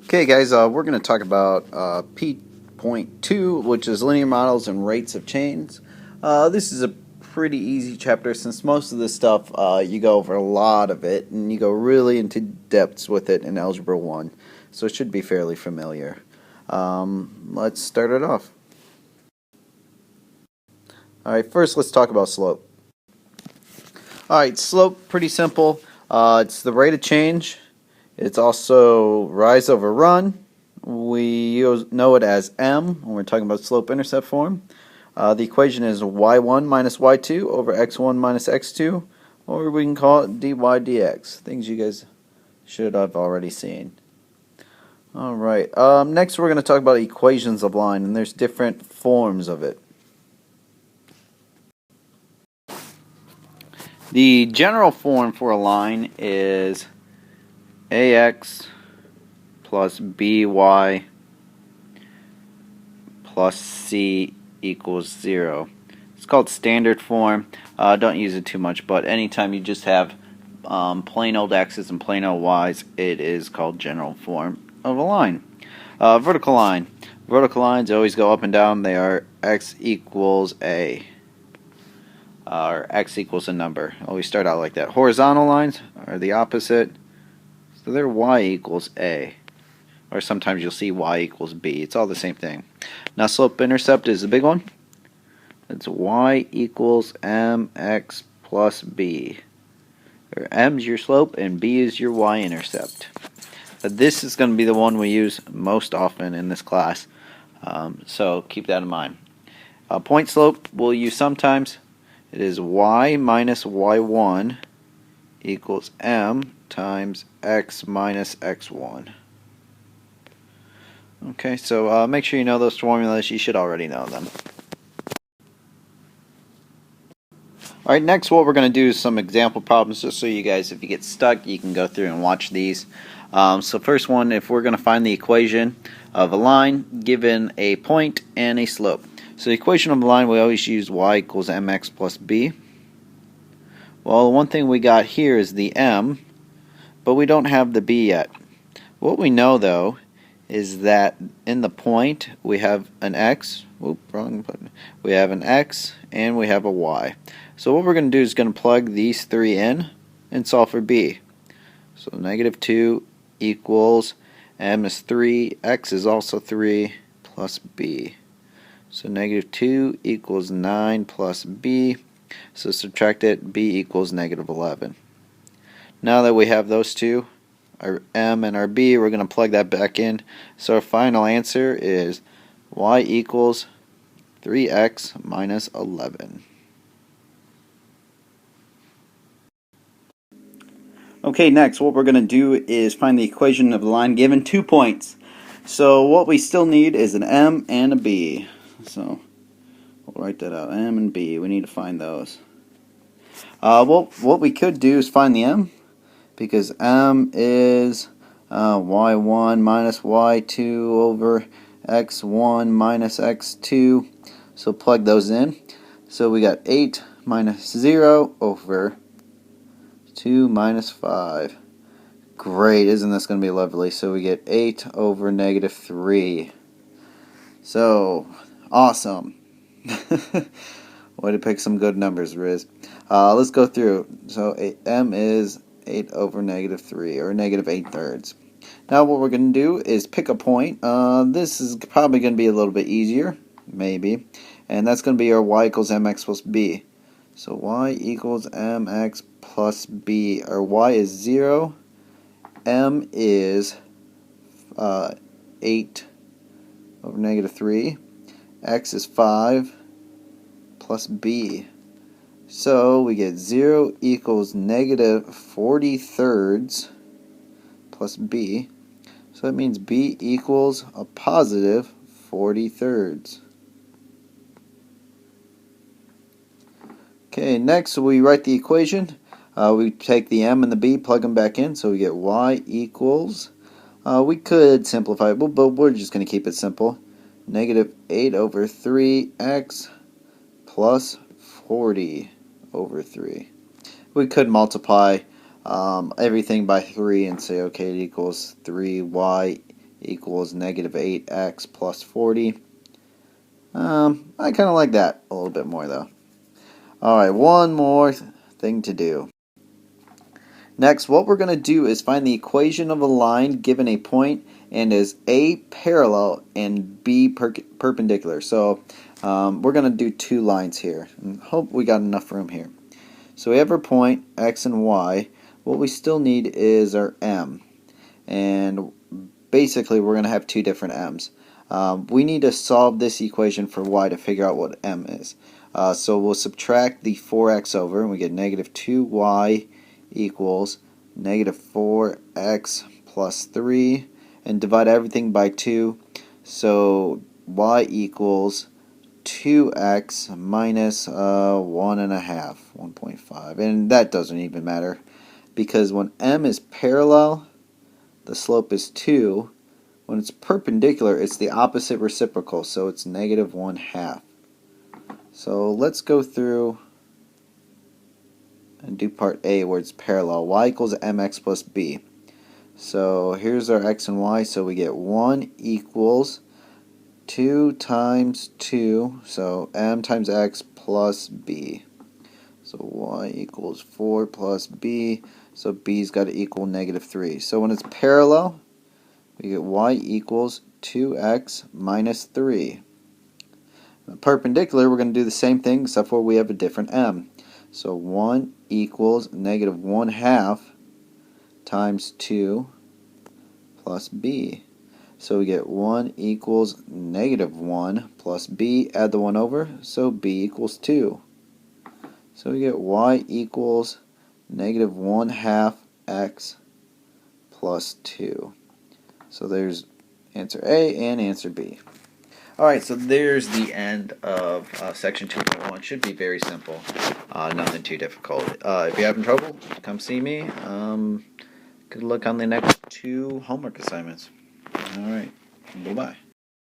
Okay, guys, we're going to talk about P.2, which is linear models and rates of change. This is a pretty easy chapter since most of this stuff you go over a lot of it and you go really into depths with it in Algebra 1, so it should be fairly familiar. Let's start it off. Alright, first let's talk about slope. Alright, slope, pretty simple. It's the rate of change. It's also rise over run. We know it as m when we're talking about slope-intercept form. The equation is y1 minus y2 over x1 minus x2, or we can call it dy dx. Things you guys should have already seen. Alright, next we're going to talk about equations of line, and there's different forms of it. The general form for a line is ax plus by plus c equals 0. It's called standard form. Don't use it too much, but anytime you just have plain old x's and plain old y's, it is called general form of a line. Vertical line. Vertical lines always go up and down. They are x equals a, or x equals a number. Always start out like that. Horizontal lines are the opposite. So they're y equals a. Or sometimes you'll see y equals b. It's all the same thing. Now slope-intercept is the big one. It's y equals mx plus b. Or m's your slope and b is your y-intercept. This is going to be the one we use most often in this class. So keep that in mind. Point slope we'll use sometimes. It is y minus y1 equals m times x minus x1. Okay, so make sure you know those formulas. You should already know them. Alright, next what we're going to do is some example problems just so you guys, if you get stuck, you can go through and watch these. So first one, if we're going to find the equation of a line given a point and a slope. So the equation of a line, we always use y equals mx plus b. Well, the one thing we got here is the m, but we don't have the b yet. What we know though is that in the point we have an x, we have an x and we have a y. So what we're going to do is going to plug these three in and solve for b. So negative 2 equals m is 3, x is also 3, plus b. So negative 2 equals 9 plus b. So subtract it, b equals negative 11. Now that we have those two, our m and our b, we're going to plug that back in. So our final answer is y equals 3x minus 11. Okay, next what we're going to do is find the equation of the line given 2 points. So what we still need is an m and a b. So we'll write that out, m and b. We need to find those. Well, what we could do is find the m, because m is y1 minus y2 over x1 minus x2. So plug those in. So we got 8 minus 0 over 2 minus 5. Great, isn't this going to be lovely? So we get 8 over negative 3. So, awesome. Way to pick some good numbers, Riz. Let's go through. So m is 8 over negative 3, or negative 8/3. Now what we're going to do is pick a point. This is probably going to be a little bit easier, maybe. And that's going to be our y equals mx plus b. So y equals mx plus b. Our y is 0. M is 8 over negative 3. X is 5 plus b. So we get 0 equals negative 40/3 plus b. So that means b equals a positive 40/3. Okay, next we write the equation. We take the m and the b, plug them back in, so we get y equals, we could simplify it, but we're just going to keep it simple. Negative 8 over 3x plus 40 over 3. We could multiply everything by 3 and say, okay, it equals 3y equals negative 8x plus 40. I kind of like that a little bit more though. Alright, one more thing to do. Next, what we're going to do is find the equation of a line given a point and is A parallel and B perpendicular. So we're going to do two lines here and hope we got enough room here. So we have our point X and Y. What we still need is our M, and basically we're going to have two different M's. We need to solve this equation for Y to figure out what M is. So we'll subtract the 4x over and we get negative 2y equals negative 4x plus 3 and divide everything by 2. So y equals 2x minus 1.5, and that doesn't even matter because when m is parallel the slope is 2. When it's perpendicular it's the opposite reciprocal, so it's negative 1/2. So let's go through and do part A where it's parallel. Y equals mx plus b. So here's our x and y, so we get 1 equals 2 times 2, so m times x plus b. So y equals 4 plus b, so b's got to equal negative 3. So when it's parallel, we get y equals 2x minus 3. Perpendicular, we're going to do the same thing except for we have a different m. So 1 equals negative 1/2 times 2 plus b. So we get 1 equals negative 1 plus b, add the 1 over, so b equals 2. So we get y equals negative 1/2 x plus 2. So there's answer A and answer B. Alright, so there's the end of section 2.1. Should be very simple. Nothing too difficult. If you're having trouble, come see me. Good luck on the next 2 homework assignments. Alright, bye-bye.